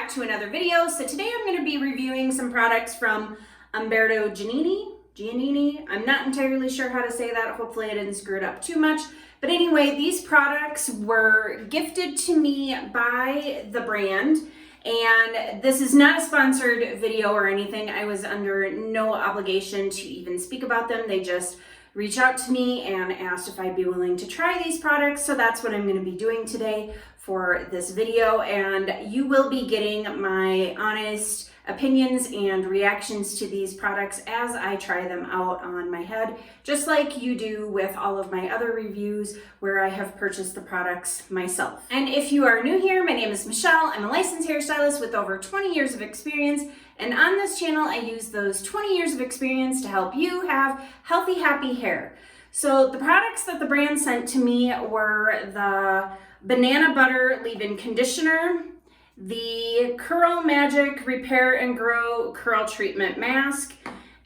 back to another video. So today I'm going to be reviewing some products from Umberto Giannini. I'm not entirely sure how to say that. Hopefully I didn't screw it up too much. But anyway, these products were gifted to me by the brand. And this is not a sponsored video or anything. I was under no obligation to even speak about them. They just reached out to me and asked if I'd be willing to try these products. So that's what I'm going to be doing today for this video. And you will be getting my honest opinions and reactions to these products as I try them out on my head, just like you do with all of my other reviews where I have purchased the products myself. And if you are new here, my name is Michelle. I'm a licensed hairstylist with over 20 years of experience. And on this channel, I use those 20 years of experience to help you have healthy, happy hair. So the products that the brand sent to me were the Banana Butter Leave-In Conditioner, the Curl Magic Repair and Grow Curl Treatment Mask,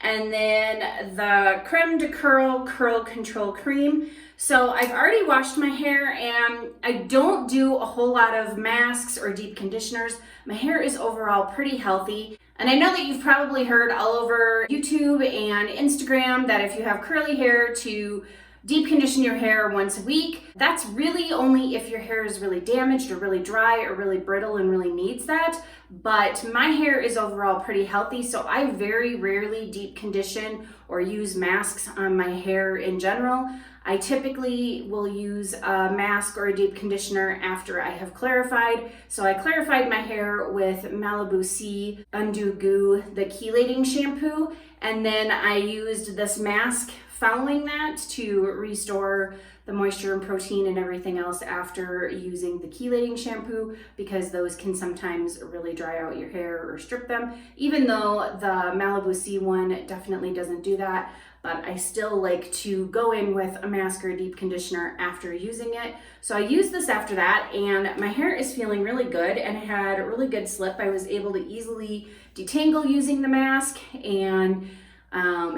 and then the Creme de Curl Curl Control Cream. So I've already washed my hair and I don't do a whole lot of masks or deep conditioners. My hair is overall pretty healthy. And I know that you've probably heard all over YouTube and Instagram that if you have curly hair to deep condition your hair once a week. That's really only if your hair is really damaged or really dry or really brittle and really needs that. But my hair is overall pretty healthy, so I very rarely deep condition or use masks on my hair in general. I typically will use a mask or a deep conditioner after I have clarified. So I clarified my hair with Malibu Sea Undo Goo, the chelating shampoo, and then I used this mask following that to restore the moisture and protein and everything else after using the chelating shampoo, because those can sometimes really dry out your hair or strip them, even though the Malibu Sea one definitely doesn't do that. But I still like to go in with a mask or a deep conditioner after using it. So I used this after that and my hair is feeling really good and it had a really good slip. I was able to easily detangle using the mask and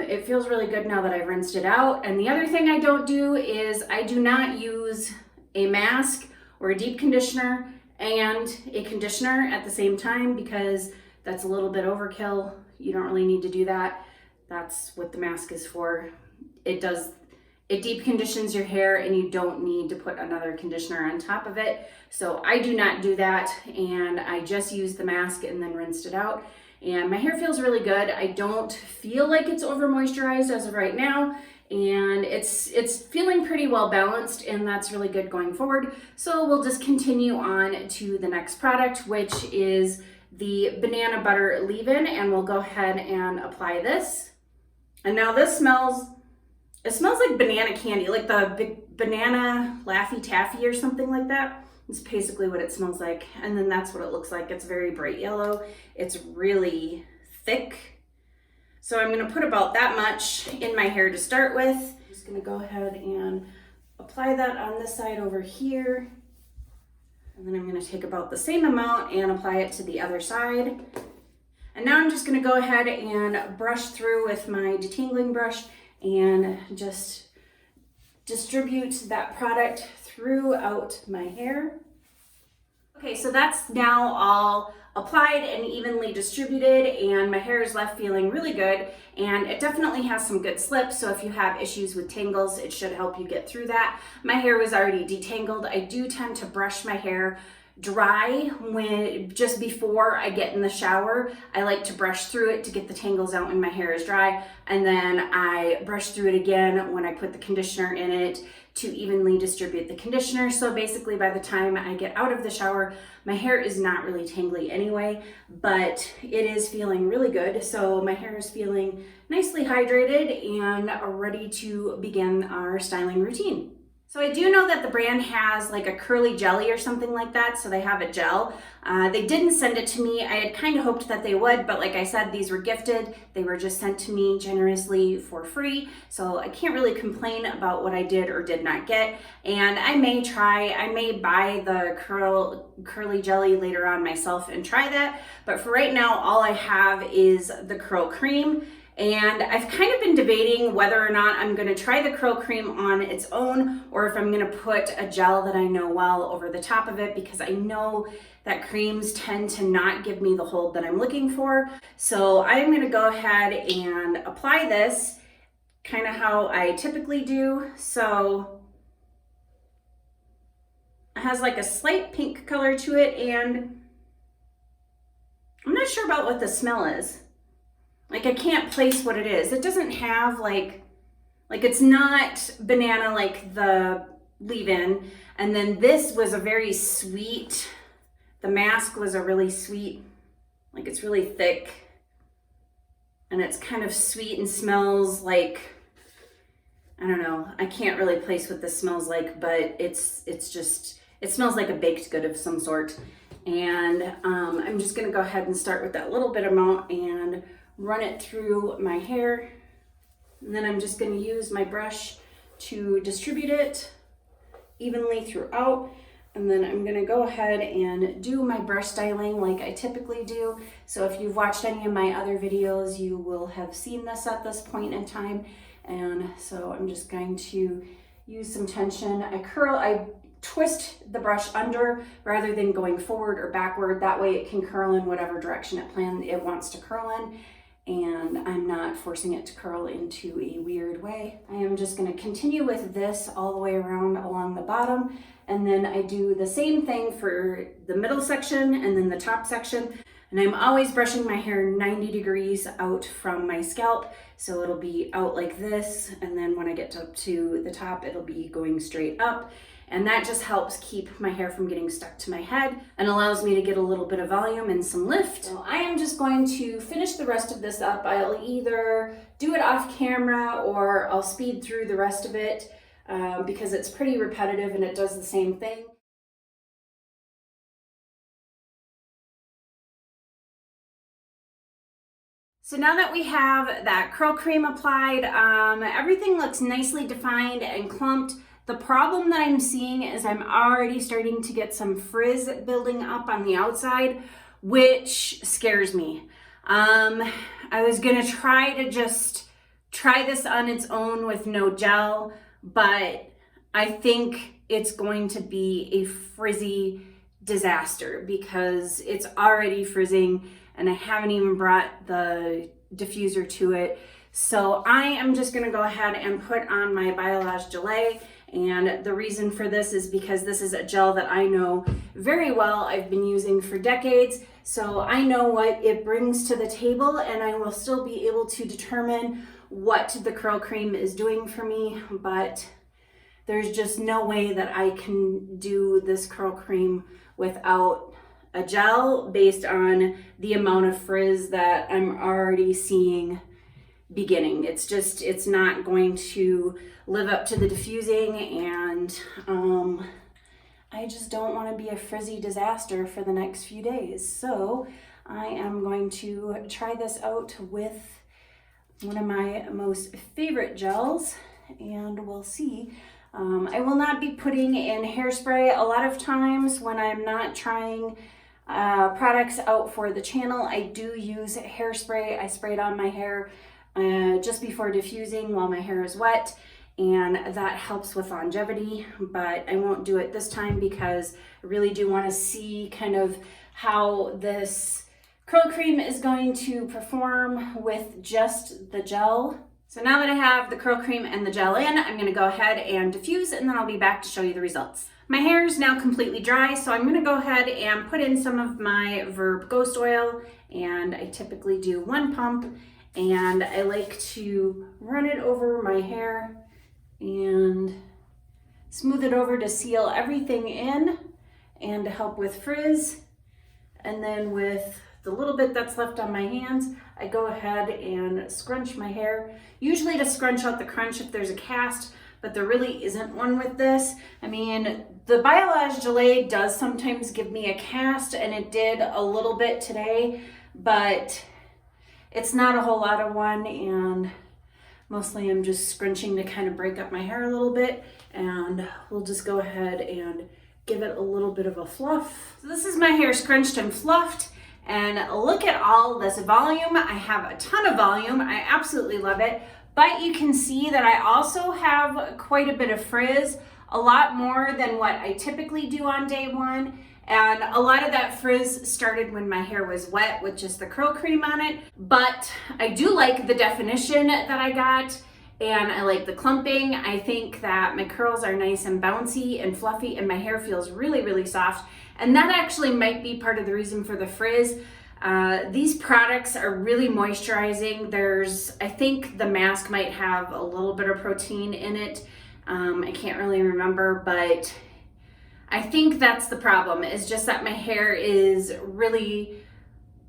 it feels really good now that I've rinsed it out. And the other thing I don't do is I do not use a mask or a deep conditioner and a conditioner at the same time, because that's a little bit overkill. You don't really need to do that. That's what the mask is for. It deep conditions your hair and you don't need to put another conditioner on top of it. So I do not do that, and I just use the mask and then rinsed it out. And my hair feels really good. I don't feel like it's over moisturized as of right now, and it's feeling pretty well balanced, and that's really good going forward. So we'll just continue on to the next product, which is the Banana Butter Leave-In, and we'll go ahead and apply this. And now this smells like banana candy, like the big banana Laffy Taffy or something like that. It's basically what it smells like. And then that's what it looks like. It's very bright yellow. It's really thick. So I'm gonna put about that much in my hair to start with. I'm just gonna go ahead and apply that on this side over here. And then I'm gonna take about the same amount and apply it to the other side. And now I'm just gonna go ahead and brush through with my detangling brush and just distribute that product throughout my hair. Okay, so that's now all applied and evenly distributed, and my hair is left feeling really good, and it definitely has some good slip. So if you have issues with tangles, it should help you get through that. My hair was already detangled. I do tend to brush my hair dry just before I get in the shower. I like to brush through it to get the tangles out when my hair is dry, and then I brush through it again when I put the conditioner in it to evenly distribute the conditioner. So basically by the time I get out of the shower, my hair is not really tangly anyway, but it is feeling really good. So my hair is feeling nicely hydrated and ready to begin our styling routine. So I do know that the brand has like a curly jelly or something like that, so they have a gel. They didn't send it to me. I had kind of hoped that they would, but like I said, these were gifted. They were just sent to me generously for free, so I can't really complain about what I did or did not get. And I may buy the curly jelly later on myself and try that, but for right now, all I have is the curl cream. And I've kind of been debating whether or not I'm going to try the curl cream on its own, or if I'm going to put a gel that I know well over the top of it, because I know that creams tend to not give me the hold that I'm looking for. So I'm gonna go ahead and apply this kind of how I typically do. So it has like a slight pink color to it, and I'm not sure about what the smell is. Like, I can't place what it is. It doesn't have like it's not banana like the leave-in. And then this was a very sweet, the mask was a really sweet, like it's really thick. And it's kind of sweet and smells like, I don't know, I can't really place what this smells like, but it's just, it smells like a baked good of some sort. And I'm just gonna go ahead and start with that little bit amount and run it through my hair. And then I'm just gonna use my brush to distribute it evenly throughout. And then I'm gonna go ahead and do my brush styling like I typically do. So if you've watched any of my other videos, you will have seen this at this point in time. And so I'm just going to use some tension. I twist the brush under rather than going forward or backward. That way it can curl in whatever direction it wants to curl in. And I'm not forcing it to curl into a weird way. I am just gonna continue with this all the way around along the bottom. And then I do the same thing for the middle section and then the top section. And I'm always brushing my hair 90 degrees out from my scalp. So it'll be out like this. And then when I get up to the top, it'll be going straight up. And that just helps keep my hair from getting stuck to my head and allows me to get a little bit of volume and some lift. So I am just going to finish the rest of this up. I'll either do it off camera or I'll speed through the rest of it because it's pretty repetitive and it does the same thing. So now that we have that curl cream applied, everything looks nicely defined and clumped. The problem that I'm seeing is I'm already starting to get some frizz building up on the outside, which scares me. I was gonna try to just try this on its own with no gel, but I think it's going to be a frizzy disaster because it's already frizzing and I haven't even brought the diffuser to it. So I am just gonna go ahead and put on my Biolage Gelée. And the reason for this is because this is a gel that I know very well. I've been using for decades. So I know what it brings to the table and I will still be able to determine what the curl cream is doing for me. But there's just no way that I can do this curl cream without a gel based on the amount of frizz that I'm already seeing beginning. It's not going to live up to the diffusing, and I just don't want to be a frizzy disaster for the next few days. So I am going to try this out with one of my most favorite gels and we'll see. I will not be putting in hairspray. A lot of times when I'm not trying products out for the channel, I do use hairspray. I spray it on my hair just before diffusing while my hair is wet, and that helps with longevity, but I won't do it this time because I really do want to see kind of how this curl cream is going to perform with just the gel. So now that I have the curl cream and the gel in, I'm going to go ahead and diffuse and then I'll be back to show you the results. My hair is now completely dry, so I'm going to go ahead and put in some of my Verb Ghost Oil, and I typically do 1 pump. And I like to run it over my hair and smooth it over to seal everything in and to help with frizz. And then with the little bit that's left on my hands, I go ahead and scrunch my hair, usually to scrunch out the crunch if there's a cast, but there really isn't one with this. I mean, the Biolage Gelée does sometimes give me a cast, and it did a little bit today, but it's not a whole lot of one, and mostly I'm just scrunching to kind of break up my hair a little bit, and we'll just go ahead and give it a little bit of a fluff. So this is my hair scrunched and fluffed, and look at all this volume. I have a ton of volume. I absolutely love it, but you can see that I also have quite a bit of frizz, a lot more than what I typically do on day one. And a lot of that frizz started when my hair was wet with just the curl cream on it. But I do like the definition that I got, and I like the clumping. I think that my curls are nice and bouncy and fluffy, and my hair feels really, really soft. And that actually might be part of the reason for the frizz. These products are really moisturizing. I think the mask might have a little bit of protein in it. I can't really remember, but I think that's the problem, is just that my hair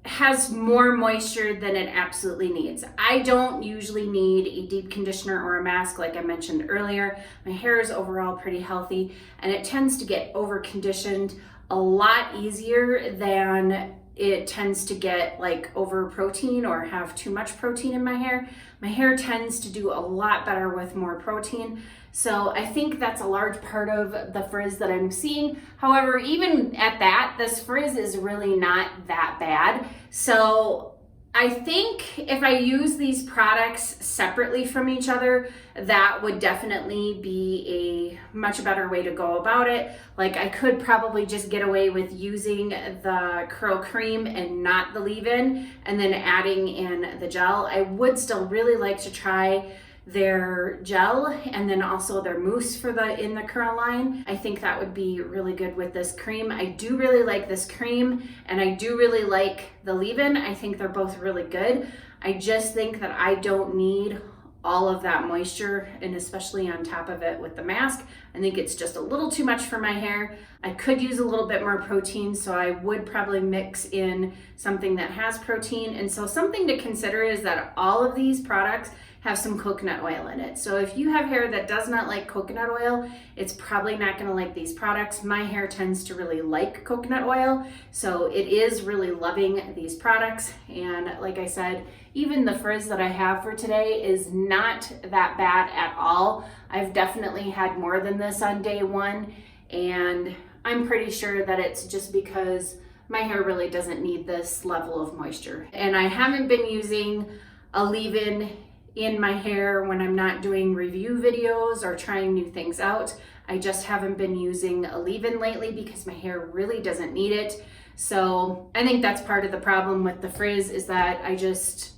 has more moisture than it absolutely needs. I don't usually need a deep conditioner or a mask like I mentioned earlier. My hair is overall pretty healthy, and it tends to get over conditioned a lot easier than it tends to get like over protein or have too much protein in my hair. My hair tends to do a lot better with more protein. So I think that's a large part of the frizz that I'm seeing. However, even at that, this frizz is really not that bad. So I think if I use these products separately from each other, that would definitely be a much better way to go about it. Like, I could probably just get away with using the curl cream and not the leave-in, and then adding in the gel. I would still really like to try their gel and then also their mousse for in the curl line. I think that would be really good with this cream. I do really like this cream, and I do really like the leave-in. I think they're both really good. I just think that I don't need all of that moisture, and especially on top of it with the mask. I think it's just a little too much for my hair. I could use a little bit more protein, so I would probably mix in something that has protein. And so something to consider is that all of these products have some coconut oil in it. So if you have hair that does not like coconut oil, it's probably not gonna like these products. My hair tends to really like coconut oil, so it is really loving these products. And like I said, even the frizz that I have for today is not that bad at all. I've definitely had more than this on day one, and I'm pretty sure that it's just because my hair really doesn't need this level of moisture. And I haven't been using a leave-in in my hair when I'm not doing review videos or trying new things out. I just haven't been using a leave-in lately because my hair really doesn't need it. So I think that's part of the problem with the frizz, is that I just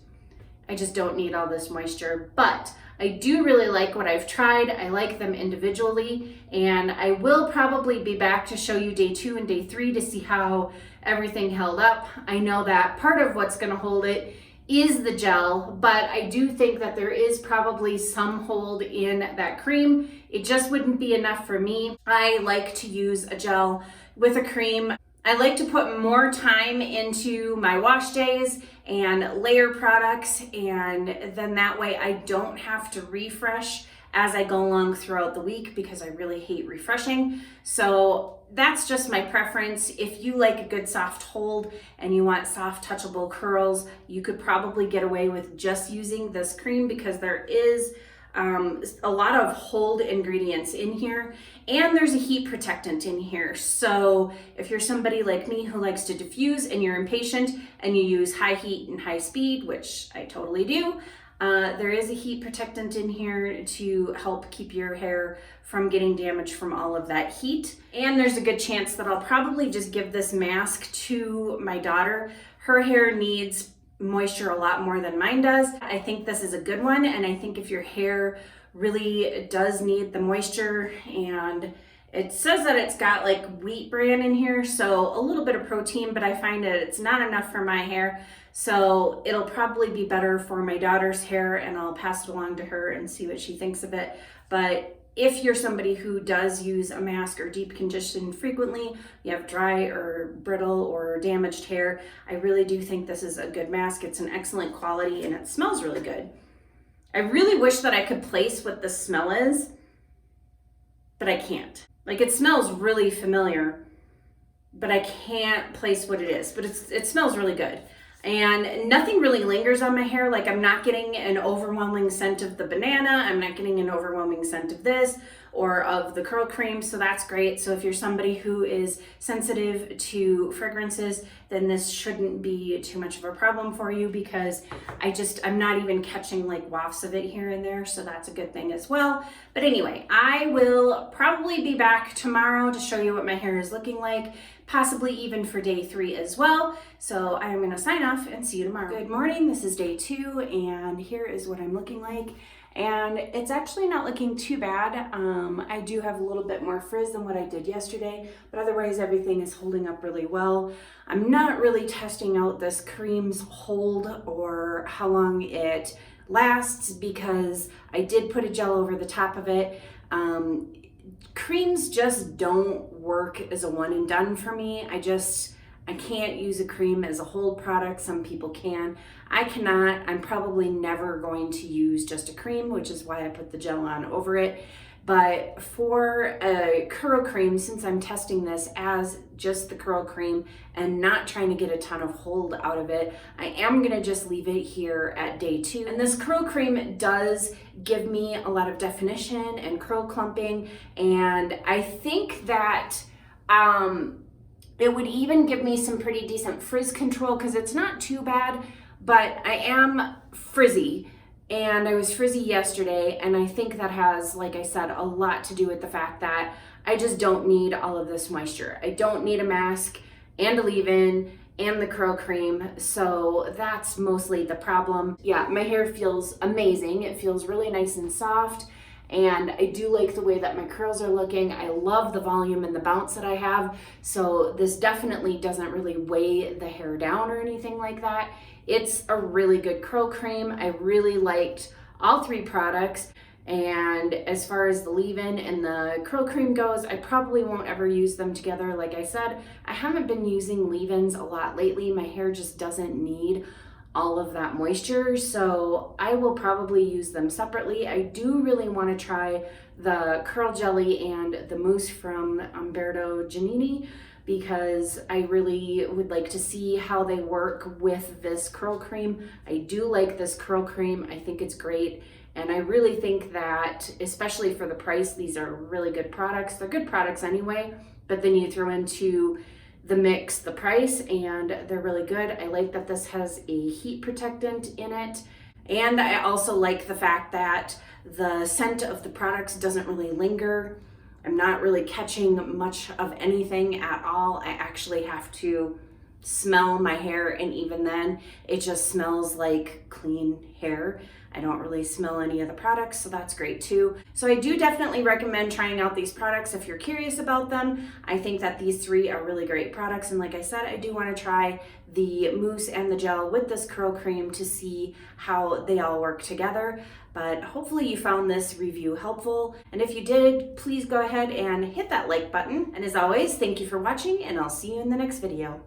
don't need all this moisture. But I do really like what I've tried. I like them individually, and I will probably be back to show you day 2 and day 3 to see how everything held up. I know that part of what's gonna hold it is the gel, but I do think that there is probably some hold in that cream. It just wouldn't be enough for me. I like to use a gel with a cream. I like to put more time into my wash days and layer products, and then that way I don't have to refresh as I go along throughout the week, because I really hate refreshing. So that's just my preference. If you like a good soft hold and you want soft touchable curls, you could probably get away with just using this cream, because there is a lot of hold ingredients in here, and there's a heat protectant in here. So if you're somebody like me who likes to diffuse and you're impatient and you use high heat and high speed, which I totally do, there is a heat protectant in here to help keep your hair from getting damaged from all of that heat. And there's a good chance that I'll probably just give this mask to my daughter. Her hair needs moisture a lot more than mine does. I think this is a good one, and I think if your hair really does need the moisture, and it says that it's got like wheat bran in here, so a little bit of protein, but I find that it's not enough for my hair. So it'll probably be better for my daughter's hair, and I'll pass it along to her and see what she thinks of it. But if you're somebody who does use a mask or deep condition frequently, you have dry or brittle or damaged hair, I really do think this is a good mask. It's an excellent quality, and it smells really good. I really wish that I could place what the smell is, but I can't. Like, it smells really familiar, but I can't place what it is. But it smells really good. And nothing really lingers on my hair. Like, I'm not getting an overwhelming scent of the banana. I'm not getting an overwhelming scent of this or of the curl cream, so that's great. So if you're somebody who is sensitive to fragrances, then this shouldn't be too much of a problem for you, because I'm not even catching like wafts of it here and there, so that's a good thing as well. But anyway, I will probably be back tomorrow to show you what my hair is looking like. possibly even for day 3 as well. So I'm gonna sign off and see you tomorrow. Good morning, this is day 2, and here is what I'm looking like. And it's actually not looking too bad. I do have a little bit more frizz than what I did yesterday, but otherwise everything is holding up really well. I'm not really testing out this cream's hold or how long it lasts because I did put a gel over the top of it. Creams just don't work as a one and done for me. I can't use a cream as a hold product. Some people can. I cannot. I'm probably never going to use just a cream, which is why I put the gel on over it. But for a curl cream, since I'm testing this as just the curl cream and not trying to get a ton of hold out of it, I am gonna just leave it here at day 2. And this curl cream does give me a lot of definition and curl clumping, and I think that it would even give me some pretty decent frizz control because it's not too bad, but I am frizzy. And I was frizzy yesterday, and I think that has, like I said, a lot to do with the fact that I just don't need all of this moisture. I don't need a mask and a leave-in and the curl cream, so that's mostly the problem. Yeah, my hair feels amazing. It feels really nice and soft, and I do like the way that my curls are looking. I love the volume and the bounce that I have, so this definitely doesn't really weigh the hair down or anything like that. It's a really good curl cream. I really liked all 3 products. And as far as the leave-in and the curl cream goes, I probably won't ever use them together. Like I said, I haven't been using leave-ins a lot lately. My hair just doesn't need all of that moisture, so I will probably use them separately. I do really want to try the curl jelly and the mousse from Umberto Giannini, because I really would like to see how they work with this curl cream. I do like this curl cream. I think it's great. And I really think that, especially for the price, these are really good products. They're good products anyway, but then you throw into the mix the price and they're really good. I like that this has a heat protectant in it. And I also like the fact that the scent of the products doesn't really linger. I'm not really catching much of anything at all. I actually have to smell my hair, and even then it just smells like clean hair. I don't really smell any of the products, so that's great too. So I do definitely recommend trying out these products if you're curious about them. I think that these 3 are really great products, and like I said, I do want to try the mousse and the gel with this curl cream to see how they all work together. But hopefully you found this review helpful, and if you did, please go ahead and hit that like button. And as always, thank you for watching, and I'll see you in the next video.